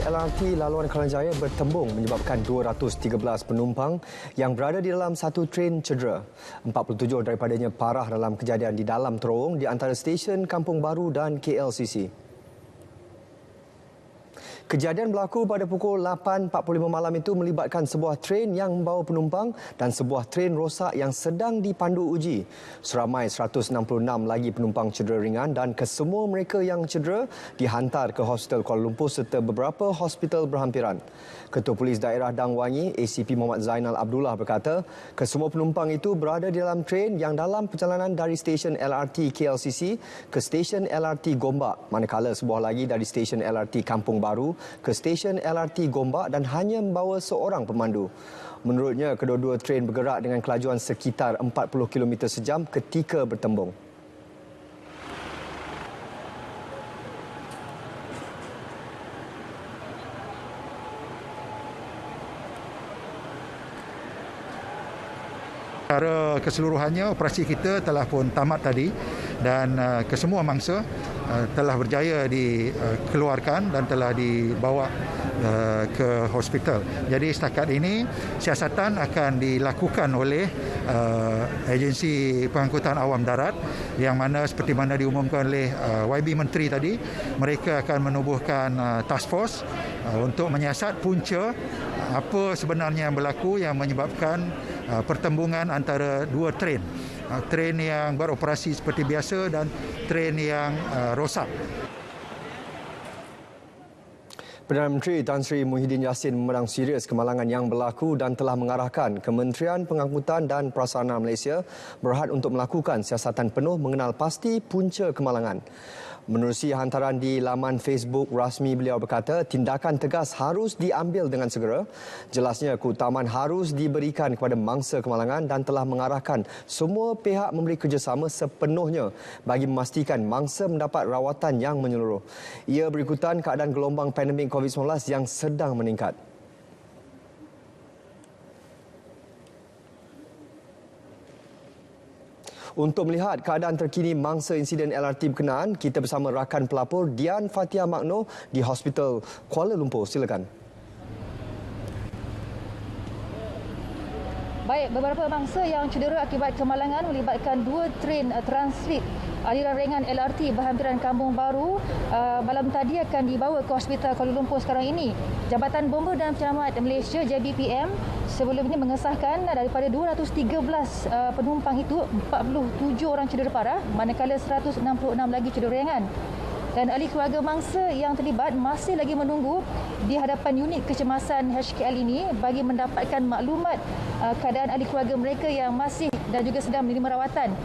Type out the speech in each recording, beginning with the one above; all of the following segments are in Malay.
LRT Laluan Kelana Jaya bertembung menyebabkan 213 penumpang yang berada di dalam satu tren cedera. 47 daripadanya parah dalam kejadian di dalam terowong di antara stesen Kampung Baru dan KLCC. Kejadian berlaku pada pukul 8.45 malam itu melibatkan sebuah tren yang membawa penumpang dan sebuah tren rosak yang sedang dipandu uji. Seramai 166 lagi penumpang cedera ringan dan kesemua mereka yang cedera dihantar ke Hospital Kuala Lumpur serta beberapa hospital berhampiran. Ketua Polis Daerah Dang Wangi, ACP Muhammad Zainal Abdullah berkata, kesemua penumpang itu berada di dalam tren yang dalam perjalanan dari stesen LRT KLCC ke stesen LRT Gombak, manakala sebuah lagi dari stesen LRT Kampung Baru ke stesen LRT Gombak dan hanya membawa seorang pemandu. Menurutnya, kedua-dua tren bergerak dengan kelajuan sekitar 40 km sejam ketika bertembung. Secara keseluruhannya, operasi kita telah pun tamat tadi dan kesemua mangsa telah berjaya dikeluarkan dan telah dibawa ke hospital. Jadi setakat ini siasatan akan dilakukan oleh agensi pengangkutan awam darat yang mana seperti mana diumumkan oleh YB Menteri tadi, mereka akan menubuhkan task force untuk menyiasat punca apa sebenarnya yang berlaku yang menyebabkan pertembungan antara dua tren. Tren yang beroperasi seperti biasa dan tren yang rosak. Perdana Menteri Tan Sri Muhyiddin Yassin memandang serius kemalangan yang berlaku dan telah mengarahkan Kementerian Pengangkutan dan Prasarana Malaysia berhad untuk melakukan siasatan penuh mengenal pasti punca kemalangan. Menerusi hantaran di laman Facebook rasmi, beliau berkata tindakan tegas harus diambil dengan segera. Jelasnya keutamaan harus diberikan kepada mangsa kemalangan dan telah mengarahkan semua pihak memberi kerjasama sepenuhnya bagi memastikan mangsa mendapat rawatan yang menyeluruh. Ia berikutan keadaan gelombang pandemik COVID-19 yang sedang meningkat. Untuk melihat keadaan terkini mangsa insiden LRT berkenaan, kita bersama rakan pelapor Dian Fatia Magno di Hospital Kuala Lumpur. Silakan. Baik, beberapa mangsa yang cedera akibat kemalangan melibatkan dua tren transit aliran ringan LRT berhampiran Kampung Baru malam tadi akan dibawa ke Hospital Kuala Lumpur sekarang ini. Jabatan Bomba dan Penyelamat Malaysia JBPM sebelum ini mengesahkan daripada 213 penumpang itu 47 orang cedera parah manakala 166 lagi cedera ringan. Dan ahli keluarga mangsa yang terlibat masih lagi menunggu di hadapan unit kecemasan HKL ini bagi mendapatkan maklumat keadaan ahli keluarga mereka yang masih dan juga sedang menerima rawatan.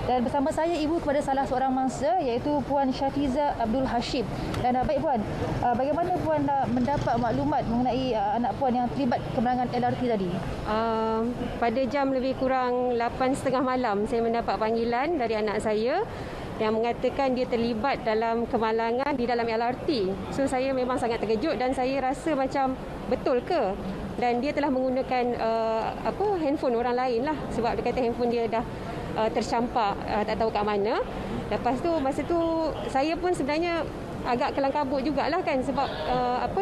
Dan bersama saya ibu kepada salah seorang mangsa iaitu Puan Syafiza Abdul Hashim. Dan baik Puan, bagaimana Puan mendapat maklumat mengenai anak Puan yang terlibat kemalangan LRT tadi? Pada jam lebih kurang 8.30 malam saya mendapat panggilan dari anak saya yang mengatakan dia terlibat dalam kemalangan di dalam LRT. So saya memang sangat terkejut dan saya rasa macam betul ke? Dan dia telah menggunakan handphone orang lain lah sebab dia kata handphone dia dah tercampak tak tahu kat mana. Lepas tu masa tu saya pun sebenarnya agak kelang kabut jugalah kan sebab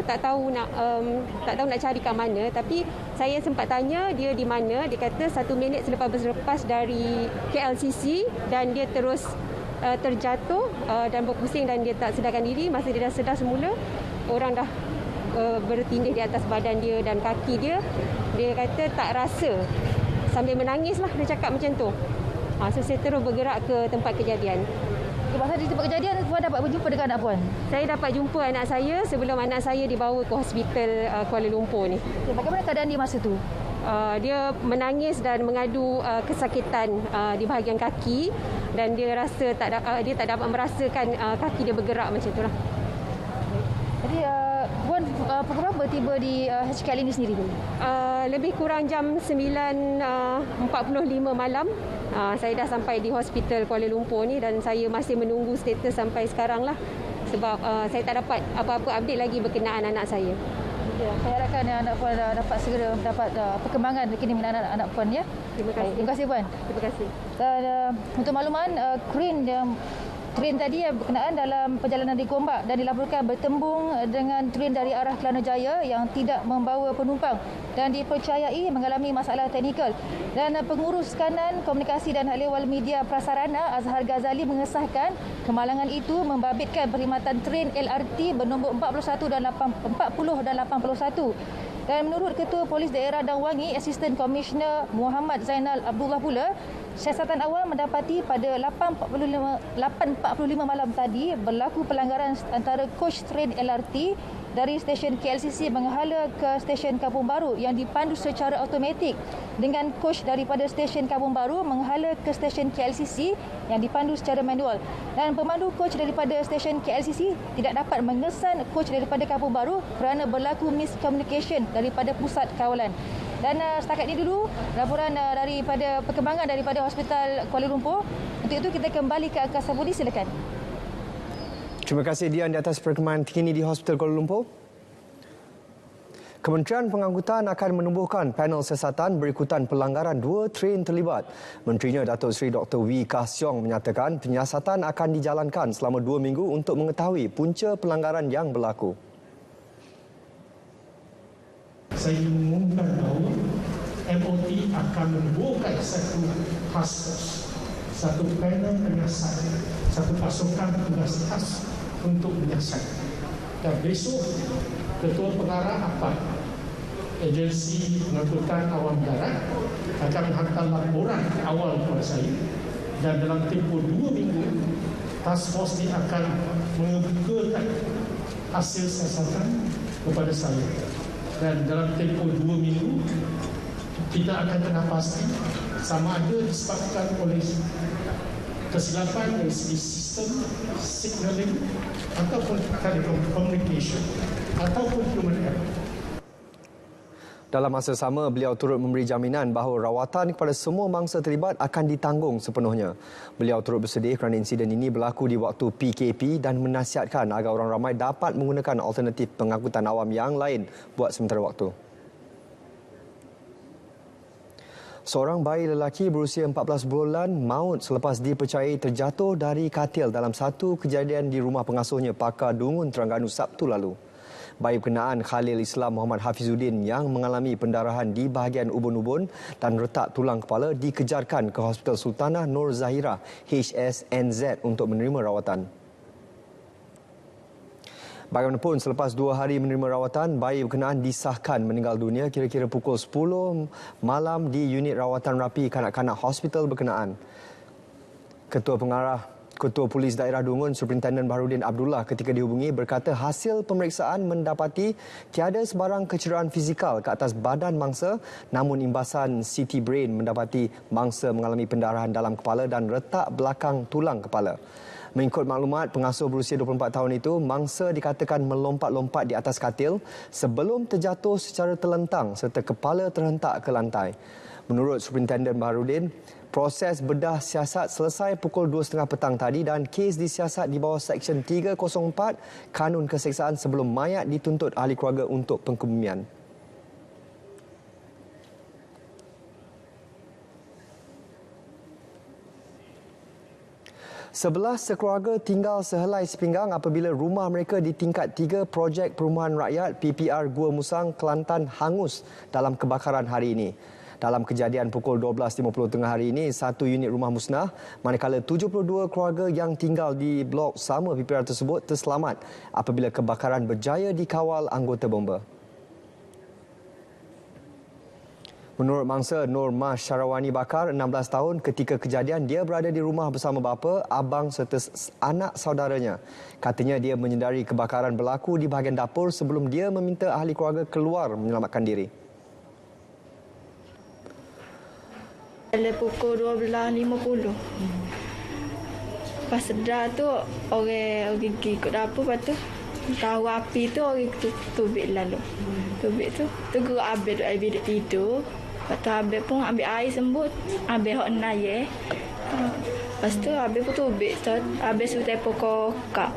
tak tahu nak cari kat mana, tapi saya sempat tanya dia di mana. Dia kata 1 minit selepas dari KLCC dan dia terus terjatuh dan berpusing dan dia tak sedarkan diri. Masa dia dah sedar semula, orang dah bertindih di atas badan dia dan kaki dia. Dia kata tak rasa. Sambil menangislah dia cakap macam tu. So saya terus bergerak ke tempat kejadian. Masa di tempat kejadian, Puan dapat berjumpa dengan anak Puan? Saya dapat jumpa anak saya sebelum anak saya dibawa ke hospital Kuala Lumpur ni. Bagaimana keadaan dia masa tu? Dia menangis dan mengadu kesakitan di bahagian kaki dan dia rasa dia tak dapat merasakan kaki dia bergerak macam itulah. Jadi Puan pukul berapa tiba di HKL ini sendiri? Lebih kurang jam 9.45 malam. Saya dah sampai di hospital Kuala Lumpur ni dan saya masih menunggu status sampai sekarang lah sebab saya tak dapat apa-apa update lagi berkenaan anak saya. Ya, saya harapkan anak Puan dapat segera mendapat perkembangan terkini mengenai anak Puan ya. Terima kasih. Terima kasih Puan. Terima kasih. Dan untuk makluman, kren yang Train tadi yang berkenaan dalam perjalanan di Gombak dan dilaporkan bertembung dengan train dari arah Kelana Jaya yang tidak membawa penumpang dan dipercayai mengalami masalah teknikal. Dan pengurus kanan komunikasi dan hal ehwal media prasarana Azhar Ghazali mengesahkan kemalangan itu membabitkan perkhidmatan train LRT bernombor 40 dan 81. Dan menurut Ketua Polis Daerah Dang Wangi, Asisten Komisioner Muhammad Zainal Abdullah pula, siasatan awal mendapati pada 8.45 malam tadi berlaku pelanggaran antara coach train LRT dari stesen KLCC menghala ke stesen Kampung Baru yang dipandu secara automatik dengan coach daripada stesen Kampung Baru menghala ke stesen KLCC yang dipandu secara manual. Dan pemandu coach daripada stesen KLCC tidak dapat mengesan coach daripada Kampung Baru kerana berlaku miscommunication daripada pusat kawalan. Dan setakat ini dulu laporan daripada perkembangan daripada Hospital Kuala Lumpur. Untuk itu kita kembali ke Angkasa Putih, silakan. Terima kasih Dian di atas perkembangan terkini di Hospital Kuala Lumpur. Kementerian Pengangkutan akan menubuhkan panel siasatan berikutan pelanggaran 2 train terlibat. Menterinya Datuk Seri Dr. Wee Kah Siong menyatakan penyiasatan akan dijalankan selama 2 minggu untuk mengetahui punca pelanggaran yang berlaku. Saya mengumumkan bahawa MOT akan menubuhkan satu task force, satu panel penyiasat, satu pasukan tugas khas untuk menyiasat. Dan besok Ketua Pengarah APAD Agensi Pengangkutan Awam Darat akan menghantar laporan awal kepada saya, dan dalam tempoh 2 minggu task force ini akan mengemukakan hasil siasatan kepada saya. Dan dalam tempoh 2 minggu kita akan kena pasti sama ada disebabkan oleh kesilapan dari segi sistem signaling ataupun telecommunication ataupun human error. Dalam masa sama, beliau turut memberi jaminan bahawa rawatan kepada semua mangsa terlibat akan ditanggung sepenuhnya. Beliau turut bersedih kerana insiden ini berlaku di waktu PKP dan menasihatkan agar orang ramai dapat menggunakan alternatif pengangkutan awam yang lain buat sementara waktu. Seorang bayi lelaki berusia 14 bulan maut selepas dipercayai terjatuh dari katil dalam satu kejadian di rumah pengasuhnya Pakar Dungun, Terengganu Sabtu lalu. Bayi berkenaan Khalil Islam Muhammad Hafizuddin yang mengalami pendarahan di bahagian ubun-ubun dan retak tulang kepala dikejarkan ke Hospital Sultanah Nur Zahirah HSNZ untuk menerima rawatan. Bagaimanapun, selepas 2 hari menerima rawatan, bayi berkenaan disahkan meninggal dunia kira-kira pukul 10 malam di unit rawatan rapi kanak-kanak hospital berkenaan. Ketua Polis Daerah Dungun, Superintendent Baharudin Abdullah ketika dihubungi berkata hasil pemeriksaan mendapati tiada sebarang kecederaan fizikal ke atas badan mangsa, namun imbasan CT brain mendapati mangsa mengalami pendarahan dalam kepala dan retak belakang tulang kepala. Mengikut maklumat, pengasuh berusia 24 tahun itu, mangsa dikatakan melompat-lompat di atas katil sebelum terjatuh secara terlentang serta kepala terhentak ke lantai. Menurut Superintendent Baharudin, proses bedah siasat selesai pukul 2.30 petang tadi dan kes disiasat di bawah Seksyen 304 Kanun Keseksaan sebelum mayat dituntut ahli keluarga untuk pengkebumian. Sebelas sekeluarga tinggal sehelai sepinggang apabila rumah mereka di tingkat 3 Projek Perumahan Rakyat PPR Gua Musang, Kelantan hangus dalam kebakaran hari ini. Dalam kejadian pukul 12.50 tengah hari ini, satu unit rumah musnah, manakala 72 keluarga yang tinggal di blok sama PPR tersebut terselamat apabila kebakaran berjaya dikawal anggota bomba. Menurut mangsa, Nur Mas Syarawani Bakar, 16 tahun, ketika kejadian dia berada di rumah bersama bapa, abang serta anak saudaranya. Katanya dia menyedari kebakaran berlaku di bahagian dapur sebelum dia meminta ahli keluarga keluar menyelamatkan diri. Dalam pukul 12.50. Pas sedar tu, orang gigi ikut dapur, lepas tu tahu api tu orang tubik lalu. Tubik tu gerak habis duk air duk tidur. Lepas tu habis pun ambil air sembut, habis hok naya. Lepas tu habis pun tubik tu, habis suruh telefon kokak.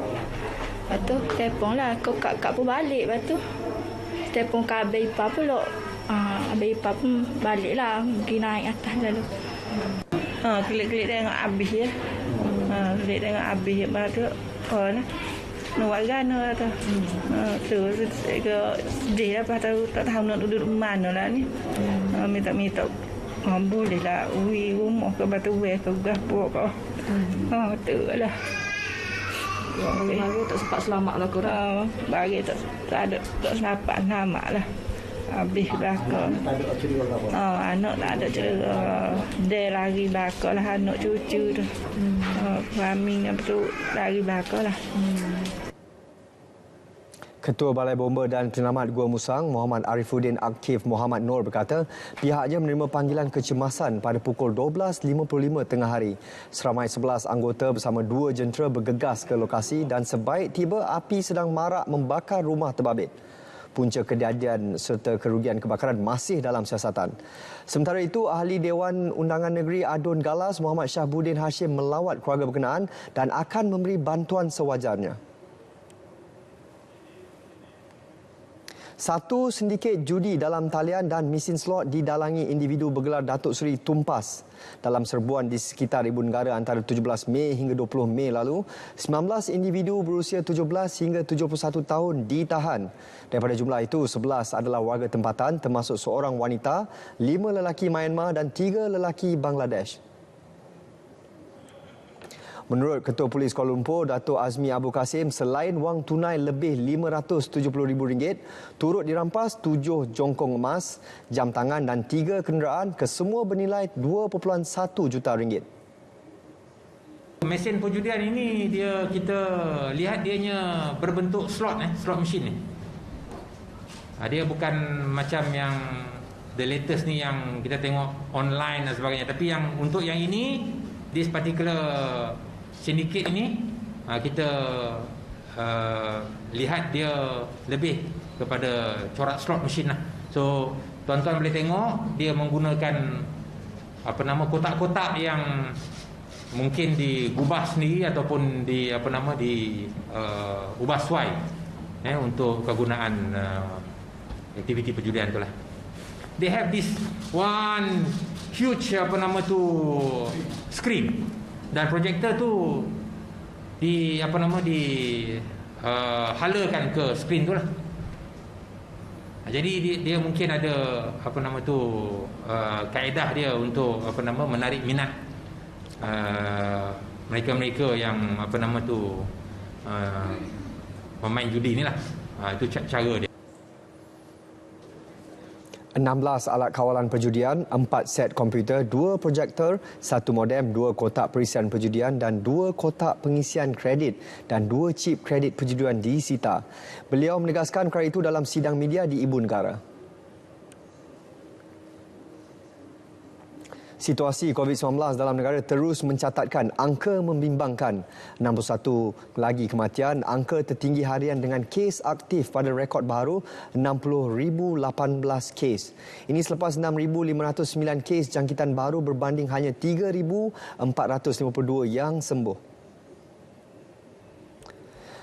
Lepas tu telefon lah, kokak pun balik. Lepas tu telefon ke abang ipar pula. Abang ipar pun balik lah, pergi naik atas lalu. Kelik-kelik tengok habis ya. Boleh tengok habis baru oh lah. Nak buat gana lah tu. Tu ke sedih lah pasal tak tahu nak duduk mana lah ni. Minta-minta boleh lah rumah ke batu weh ke gapo ke. Tu lah. Bagi tak sempat selamat lah korang. Bagi tak ada tak selamat lah. Habis belakang. Anak tak ada cerita. Dia lari belakang lah anak cucu tu. Suami apa tu lari belakang lah. Ketua Balai Bomba dan Penyelamat Gua Musang, Muhammad Arifuddin Akif Muhammad Nur berkata, pihaknya menerima panggilan kecemasan pada pukul 12.55 tengah hari. Seramai 11 anggota bersama 2 jentera bergegas ke lokasi dan sebaik tiba api sedang marak membakar rumah terbabit. Punca kejadian serta kerugian kebakaran masih dalam siasatan. Sementara itu, Ahli Dewan Undangan Negeri Adun Galas Muhammad Syahbudin Hashim melawat keluarga berkenaan dan akan memberi bantuan sewajarnya. Satu sindiket judi dalam talian dan mesin slot didalangi individu bergelar Datuk Seri Tumpas. Dalam serbuan di sekitar Ibu Negara antara 17 Mei hingga 20 Mei lalu, 19 individu berusia 17 hingga 71 tahun ditahan. Daripada jumlah itu, 11 adalah warga tempatan termasuk seorang wanita, 5 lelaki Myanmar dan 3 lelaki Bangladesh. Menurut Ketua Polis Kuala Lumpur, Datuk Azmi Abu Kasim, selain wang tunai lebih RM570,000, turut dirampas 7 jongkong emas, jam tangan dan 3 kenderaan kesemua bernilai RM2.1 juta. Mesin perjudian ini kita lihat dianya berbentuk slot machine ni. Dia bukan macam yang the latest ni yang kita tengok online dan sebagainya, tapi yang untuk yang ini, this particular sindiket ini kita lihat dia lebih kepada corak slot machine lah. So tuan-tuan boleh tengok dia menggunakan kotak-kotak yang mungkin digubah sendiri ataupun ubah suai untuk kegunaan aktiviti perjudian itulah. They have this one huge screen. Dan projektor tu halakan ke skrin tu lah. Jadi dia mungkin ada kaedah dia untuk menarik minat mereka-mereka yang pemain judi ni lah. Itu cara dia. 16 alat kawalan perjudian, 4 set komputer, 2 projektor, 1 modem, 2 kotak perisian perjudian dan 2 kotak pengisian kredit dan 2 chip kredit perjudian disita. Beliau menegaskan perkara itu dalam sidang media di Ibu Negara. Situasi COVID-19 dalam negara terus mencatatkan angka membimbangkan. 61 lagi kematian, angka tertinggi harian dengan kes aktif pada rekod baru 60,018 kes. Ini selepas 6,509 kes jangkitan baru berbanding hanya 3,452 yang sembuh.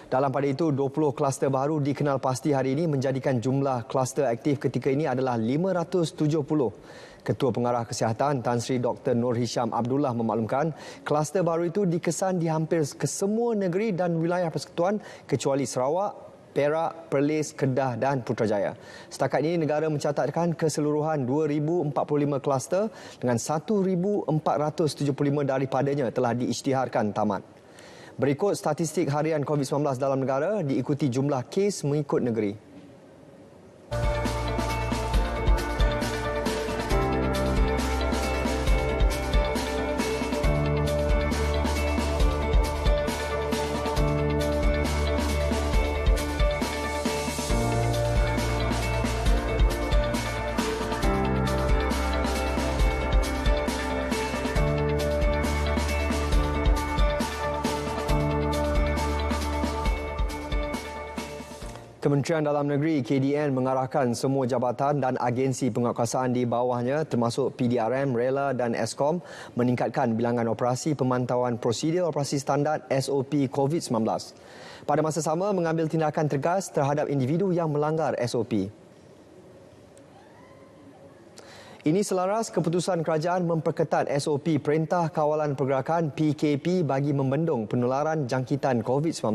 Dalam pada itu, 20 kluster baru dikenal pasti hari ini menjadikan jumlah kluster aktif ketika ini adalah 570. Ketua Pengarah Kesihatan Tan Sri Dr. Nur Hisham Abdullah memaklumkan kluster baru itu dikesan di hampir kesemua negeri dan wilayah persekutuan kecuali Sarawak, Perak, Perlis, Kedah dan Putrajaya. Setakat ini negara mencatatkan keseluruhan 2,045 kluster dengan 1,475 daripadanya telah diisytiharkan tamat. Berikut statistik harian COVID-19 dalam negara diikuti jumlah kes mengikut negeri. Kementerian Dalam Negeri KDN mengarahkan semua jabatan dan agensi penguatkuasaan di bawahnya termasuk PDRM, RELA dan Eskom meningkatkan bilangan operasi pemantauan prosedur operasi standard SOP COVID-19. Pada masa sama mengambil tindakan tegas terhadap individu yang melanggar SOP. Ini selaras keputusan kerajaan memperketat SOP Perintah Kawalan Pergerakan PKP bagi membendung penularan jangkitan COVID-19.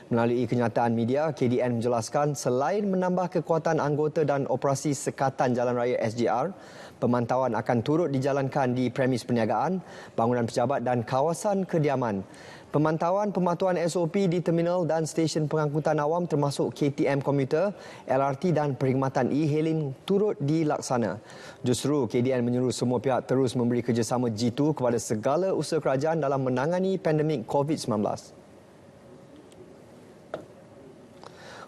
Melalui kenyataan media, KDN menjelaskan selain menambah kekuatan anggota dan operasi Sekatan Jalan Raya SJR, pemantauan akan turut dijalankan di premis perniagaan, bangunan pejabat dan kawasan kediaman. Pemantauan pematuhan SOP di terminal dan stesen pengangkutan awam termasuk KTM komuter, LRT dan perkhidmatan e-hailing turut dilaksana. Justru KDN menyuruh semua pihak terus memberi kerjasama jitu kepada segala usaha kerajaan dalam menangani pandemik COVID-19.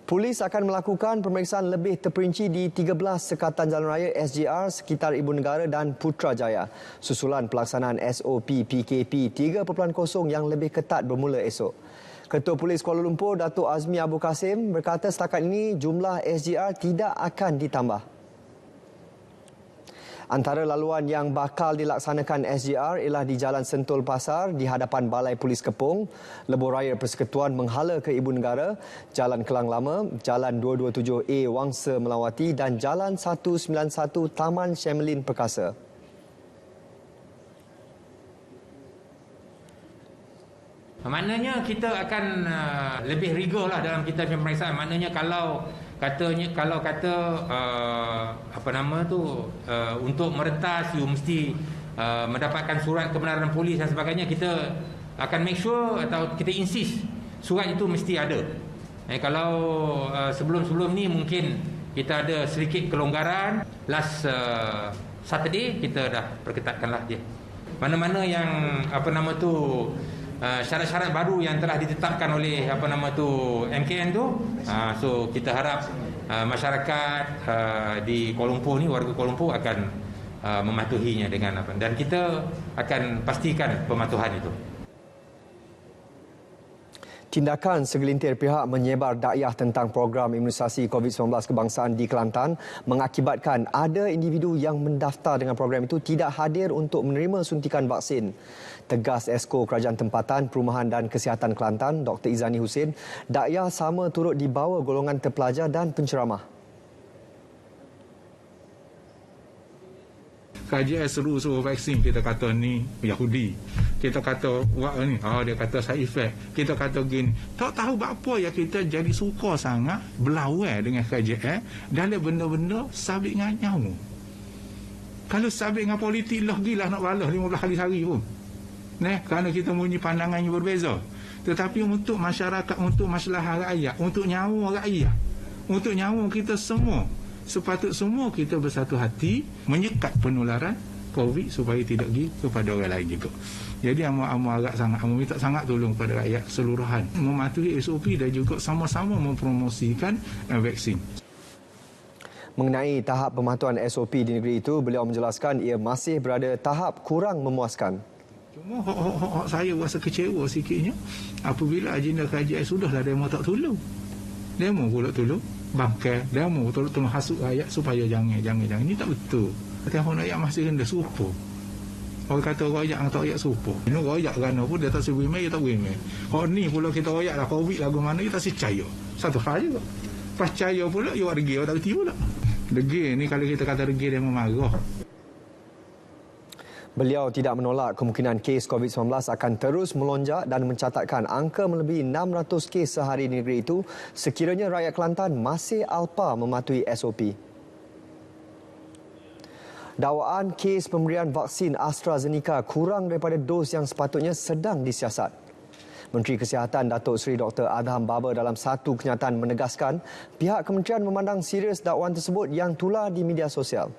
Polis akan melakukan pemeriksaan lebih terperinci di 13 sekatan jalan raya SJR sekitar Ibu Negara dan Putrajaya susulan pelaksanaan SOP PKP 3.0 yang lebih ketat bermula esok. Ketua Polis Kuala Lumpur Datuk Azmi Abu Kasim berkata setakat ini jumlah SJR tidak akan ditambah. Antara laluan yang bakal dilaksanakan SJR ialah di Jalan Sentul Pasar di hadapan Balai Polis Kepong, Lebuh Raya Persekutuan menghala ke Ibu Negara, Jalan Kelang Lama, Jalan 227A Wangsa Melawati dan Jalan 191 Taman Shemlin Perkasa. Maknanya kita akan lebih rigor lah dalam kita punya pemeriksaan. Maknanya kalau untuk merentas you mesti mendapatkan surat kebenaran polis dan sebagainya, kita akan make sure atau kita insist surat itu mesti ada. Kalau sebelum-sebelum ni mungkin kita ada sedikit kelonggaran. Last Saturday kita dah perketatkanlah dia. Mana-mana yang syarat-syarat baru yang telah ditetapkan oleh MKN tu, so kita harap masyarakat di Kuala Lumpur ni, warga Kuala Lumpur akan mematuhinya dengan apa, dan kita akan pastikan pematuhan itu. Tindakan segelintir pihak menyebar dakwah tentang program imunisasi COVID-19 kebangsaan di Kelantan mengakibatkan ada individu yang mendaftar dengan program itu tidak hadir untuk menerima suntikan vaksin. Tegas Esko Kerajaan Tempatan, Perumahan dan Kesihatan Kelantan, Dr. Izani Hussein, dakwah sama turut dibawa golongan terpelajar dan penceramah. KJS suruh vaksin, kita kata ni Yahudi, kita kata buat ni, dia kata side effect, kita kata gini. Tak tahu apa ya kita jadi suka sangat berlawan dengan KJS dalam benda-benda sabit dengan nyawa. Kalau sabit dengan politik lah gila nak balas 15 kali sehari pun. Kerana kita punya pandangan yang berbeza. Tetapi untuk masyarakat, untuk masalah rakyat, untuk nyawa rakyat, untuk nyawa kita semua, sepatut semua kita bersatu hati menyekat penularan COVID supaya tidak pergi kepada orang lain juga. Jadi amu agak sangat, amu minta sangat tolong kepada rakyat keseluruhan mematuhi SOP dan juga sama-sama mempromosikan vaksin. Mengenai tahap pematuhan SOP di negeri itu, beliau menjelaskan ia masih berada tahap kurang memuaskan. Cuma saya rasa kecewa sikitnya apabila agenda KJS sudahlah demo tak tolong. Demo pula tolong bangkai, demo tolong hasut rakyat supaya jangan. Ini tak betul. Tiap-tiap rakyat masih rendah supo. Orang kata rakyat atau rakyat supo. Ini rakyat kerana pun dia tak sebui mai, dia tak boleh mai. Kalau ni pula kita rakyat lah COVID lagu mana kita percaya. Satu hal juga. Percaya pula you regi tak reti pula. Regi ni kalau kita kata regi dia memarah. Beliau tidak menolak kemungkinan kes COVID-19 akan terus melonjak dan mencatatkan angka melebihi 600 kes sehari di negeri itu sekiranya rakyat Kelantan masih alpa mematuhi SOP. Dakwaan kes pemberian vaksin AstraZeneca kurang daripada dos yang sepatutnya sedang disiasat. Menteri Kesihatan Datuk Seri Dr. Adham Baba dalam satu kenyataan menegaskan pihak kementerian memandang serius dakwaan tersebut yang tular di media sosial.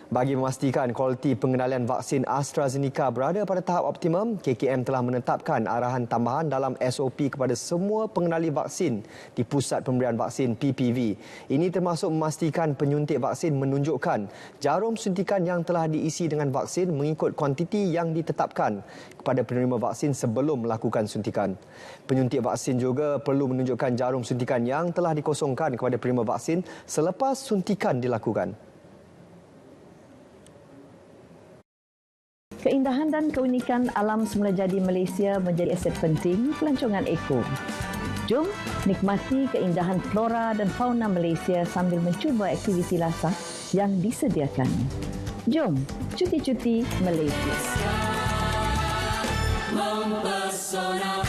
Bagi memastikan kualiti pengendalian vaksin AstraZeneca berada pada tahap optimum, KKM telah menetapkan arahan tambahan dalam SOP kepada semua pengendali vaksin di Pusat Pemberian Vaksin PPV. Ini termasuk memastikan penyuntik vaksin menunjukkan jarum suntikan yang telah diisi dengan vaksin mengikut kuantiti yang ditetapkan kepada penerima vaksin sebelum melakukan suntikan. Penyuntik vaksin juga perlu menunjukkan jarum suntikan yang telah dikosongkan kepada penerima vaksin selepas suntikan dilakukan. Keindahan dan keunikan alam semula jadi Malaysia menjadi aset penting pelancongan eko. Jom nikmati keindahan flora dan fauna Malaysia sambil mencuba aktiviti lasak yang disediakannya. Jom cuti-cuti Malaysia. Mempesona.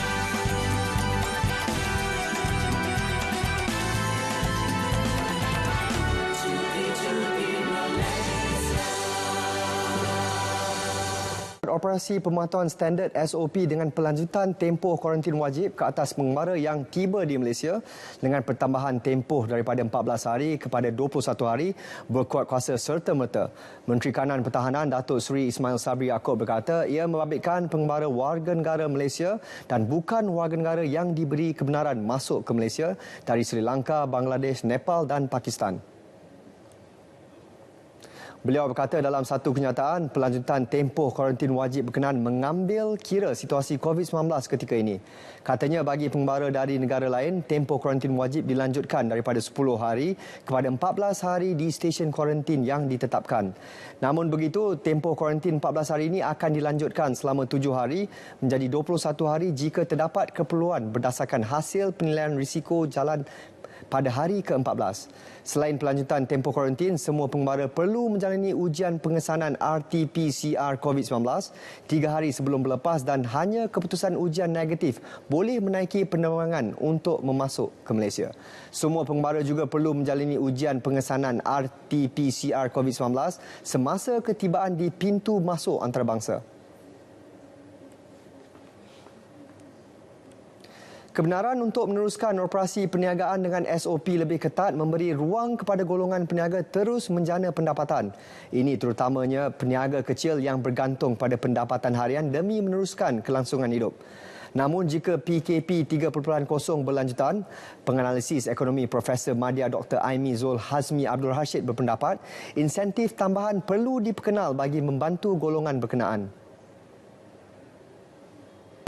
Operasi pemantauan standard SOP dengan pelanjutan tempoh kuarantin wajib ke atas pengembara yang tiba di Malaysia dengan pertambahan tempoh daripada 14 hari kepada 21 hari berkuat kuasa serta-merta. Menteri Kanan Pertahanan Datuk Seri Ismail Sabri Yaakob berkata ia membabitkan pengembara warga negara Malaysia dan bukan warga negara yang diberi kebenaran masuk ke Malaysia dari Sri Lanka, Bangladesh, Nepal dan Pakistan. Beliau berkata dalam satu kenyataan, pelanjutan tempoh kuarantin wajib berkenaan mengambil kira situasi COVID-19 ketika ini. Katanya bagi pengembara dari negara lain, tempoh kuarantin wajib dilanjutkan daripada 10 hari kepada 14 hari di stesen kuarantin yang ditetapkan. Namun begitu, tempoh kuarantin 14 hari ini akan dilanjutkan selama 7 hari menjadi 21 hari jika terdapat keperluan berdasarkan hasil penilaian risiko jalan pada hari ke-14. Selain pelanjutan tempoh kuarantin, semua pengembara perlu menjalani ujian pengesanan RT-PCR COVID-19 3 hari sebelum berlepas dan hanya keputusan ujian negatif boleh menaiki penerbangan untuk memasuk ke Malaysia. Semua pengembara juga perlu menjalani ujian pengesanan RT-PCR COVID-19 semasa ketibaan di pintu masuk antarabangsa. Kebenaran untuk meneruskan operasi perniagaan dengan SOP lebih ketat memberi ruang kepada golongan peniaga terus menjana pendapatan. Ini terutamanya peniaga kecil yang bergantung pada pendapatan harian demi meneruskan kelangsungan hidup. Namun jika PKP 3.0 berlanjutan, penganalisis ekonomi Profesor Madya Dr. Aimi Zul Hazmi Abdul Rashid berpendapat insentif tambahan perlu diperkenal bagi membantu golongan berkenaan.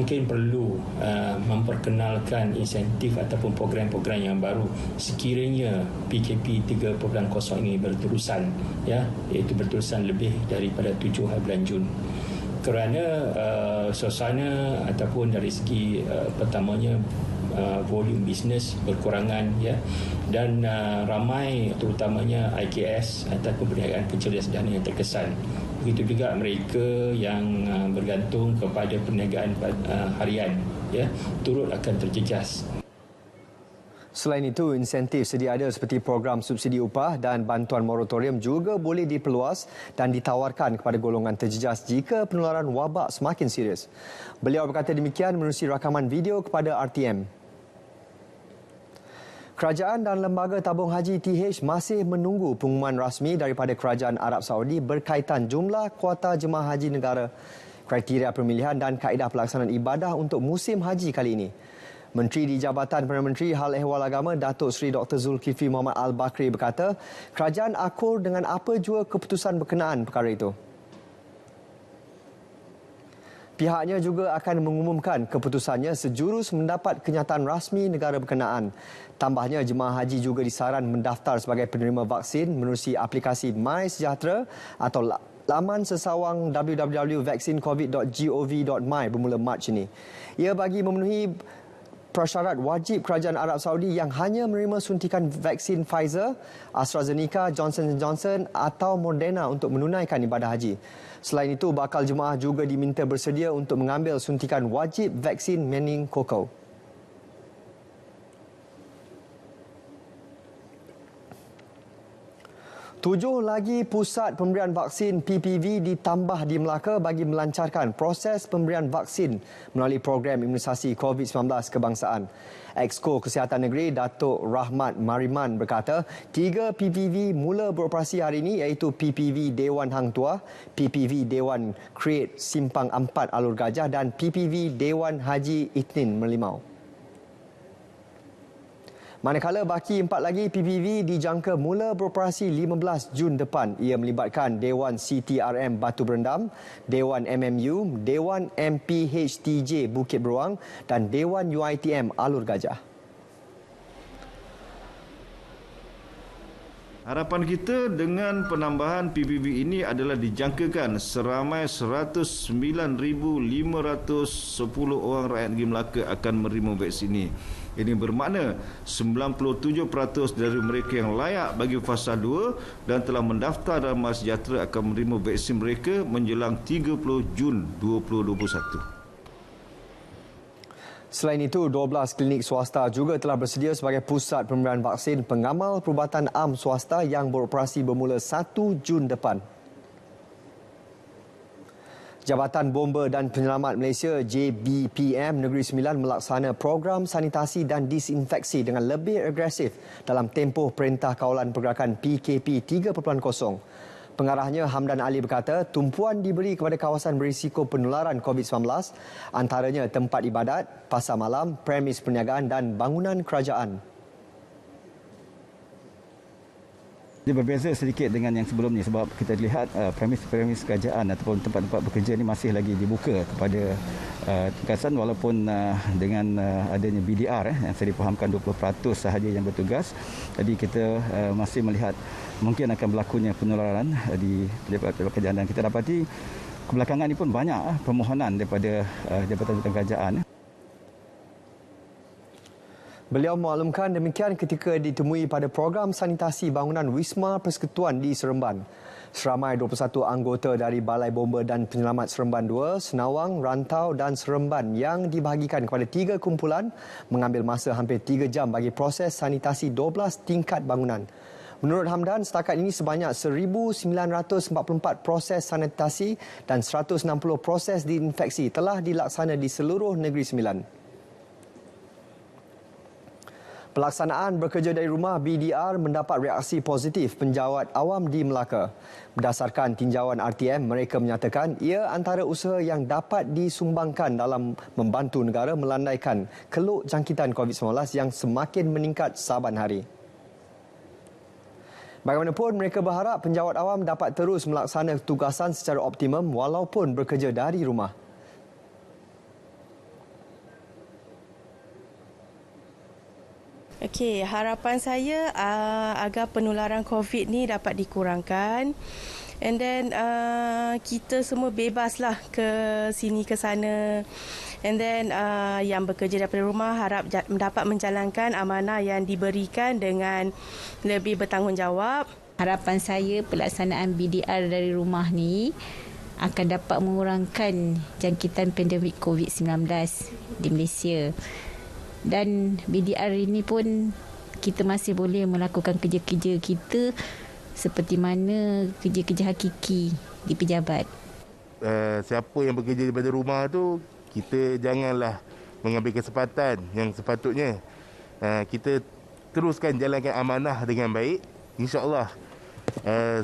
Mungkin perlu memperkenalkan insentif ataupun program-program yang baru sekiranya PKP 3.0 ini berterusan, ya, iaitu berterusan lebih daripada 7 bulan Jun. Kerana suasana ataupun dari segi pertamanya volume bisnes berkurangan, ya, dan ramai terutamanya IKS ataupun perniagaan kecil dan sederhana yang terkesan. Begitu juga mereka yang bergantung kepada perniagaan harian, ya, turut akan terjejas. Selain itu, insentif sedia ada seperti program subsidi upah dan bantuan moratorium juga boleh diperluas dan ditawarkan kepada golongan terjejas jika penularan wabak semakin serius. Beliau berkata demikian menerusi rakaman video kepada RTM. Kerajaan dan Lembaga Tabung Haji TH masih menunggu pengumuman rasmi daripada Kerajaan Arab Saudi berkaitan jumlah kuota jemaah haji negara, kriteria pemilihan dan kaedah pelaksanaan ibadah untuk musim haji kali ini. Menteri di Jabatan Perdana Menteri Hal Ehwal Agama Datuk Seri Dr. Zulkifli Muhammad Al-Bakri berkata, kerajaan akur dengan apa jua keputusan berkenaan perkara itu. Pihaknya juga akan mengumumkan keputusannya sejurus mendapat kenyataan rasmi negara berkenaan. Tambahnya, jemaah haji juga disaran mendaftar sebagai penerima vaksin menerusi aplikasi MySejahtera atau laman sesawang www.vaksincovid.gov.my bermula Mac ini. Ia bagi memenuhi prasyarat wajib Kerajaan Arab Saudi yang hanya menerima suntikan vaksin Pfizer, AstraZeneca, Johnson & Johnson atau Moderna untuk menunaikan ibadah haji. Selain itu, bakal jemaah juga diminta bersedia untuk mengambil suntikan wajib vaksin meningokok. Tujuh lagi pusat pemberian vaksin PPV ditambah di Melaka bagi melancarkan proses pemberian vaksin melalui program imunisasi COVID-19 kebangsaan. Exco Kesihatan Negeri Datuk Rahmat Mariman berkata, 3 PPV mula beroperasi hari ini iaitu PPV Dewan Hang Tuah, PPV Dewan Create Simpang 4 Alur Gajah dan PPV Dewan Haji Itnin Merlimau. Manakala baki 4 lagi PPV dijangka mula beroperasi 15 Jun depan. Ia melibatkan Dewan CTRM Batu Berendam, Dewan MMU, Dewan MPHTJ Bukit Beruang dan Dewan UiTM Alur Gajah. Harapan kita dengan penambahan PPV ini adalah dijangkakan seramai 109,510 orang rakyat negeri Melaka akan menerima vaksin ini. Ini bermakna 97% dari mereka yang layak bagi fasa 2 dan telah mendaftar dalam MySejahtera akan menerima vaksin mereka menjelang 30 Jun 2021. Selain itu, 12 klinik swasta juga telah bersedia sebagai pusat pemberian vaksin pengamal perubatan am swasta yang beroperasi bermula 1 Jun depan. Jabatan Bomba dan Penyelamat Malaysia JBPM Negeri Sembilan melaksana program sanitasi dan disinfeksi dengan lebih agresif dalam tempoh Perintah Kawalan Pergerakan PKP 3.0. Pengarahnya Hamdan Ali berkata tumpuan diberi kepada kawasan berisiko penularan COVID-19 antaranya tempat ibadat, pasar malam, premis perniagaan dan bangunan kerajaan. Dia berbeza sedikit dengan yang sebelum ni sebab kita lihat premis-premis kerajaan ataupun tempat-tempat bekerja ini masih lagi dibuka kepada tugasan walaupun dengan adanya BDR yang saya difahamkan 20% sahaja yang bertugas. Jadi kita masih melihat mungkin akan berlakunya penularan di tempat kerajaan dan kita dapati kebelakangan ini pun banyak permohonan daripada jabatan-jabatan kerajaan. Beliau maklumkan demikian ketika ditemui pada program sanitasi bangunan Wisma Persekutuan di Seremban. Seramai 21 anggota dari Balai Bomba dan Penyelamat Seremban 2, Senawang, Rantau dan Seremban yang dibahagikan kepada 3 kumpulan mengambil masa hampir 3 jam bagi proses sanitasi 12 tingkat bangunan. Menurut Hamdan, setakat ini sebanyak 1,944 proses sanitasi dan 160 proses disinfeksi telah dilaksana di seluruh Negeri Sembilan. Pelaksanaan bekerja dari rumah BDR mendapat reaksi positif penjawat awam di Melaka. Berdasarkan tinjauan RTM, mereka menyatakan ia antara usaha yang dapat disumbangkan dalam membantu negara melandaikan keluk jangkitan COVID-19 yang semakin meningkat saban hari. Bagaimanapun, mereka berharap penjawat awam dapat terus melaksana tugasan secara optimum walaupun bekerja dari rumah. Okey, harapan saya agar penularan COVID ni dapat dikurangkan. And then kita semua bebaslah ke sini ke sana. And then yang bekerja daripada rumah harap dapat menjalankan amanah yang diberikan dengan lebih bertanggungjawab. Harapan saya pelaksanaan BDR dari rumah ni akan dapat mengurangkan jangkitan pandemik COVID-19 di Malaysia. Dan BDR ini pun kita masih boleh melakukan kerja-kerja kita seperti mana kerja-kerja hakiki di pejabat. Siapa yang bekerja daripada rumah tu, kita janganlah mengambil kesempatan yang sepatutnya. Kita teruskan jalankan amanah dengan baik. InsyaAllah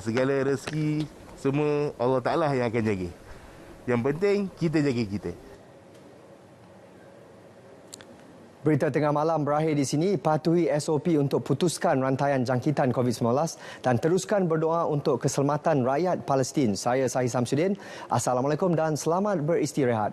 segala rezeki semua Allah Ta'ala yang akan jaga. Yang penting kita jaga kita. Berita tengah malam berakhir di sini. Patuhi SOP untuk putuskan rantaian jangkitan COVID-19 dan teruskan berdoa untuk keselamatan rakyat Palestin. Saya Sahih Samsudin. Assalamualaikum dan selamat beristirahat.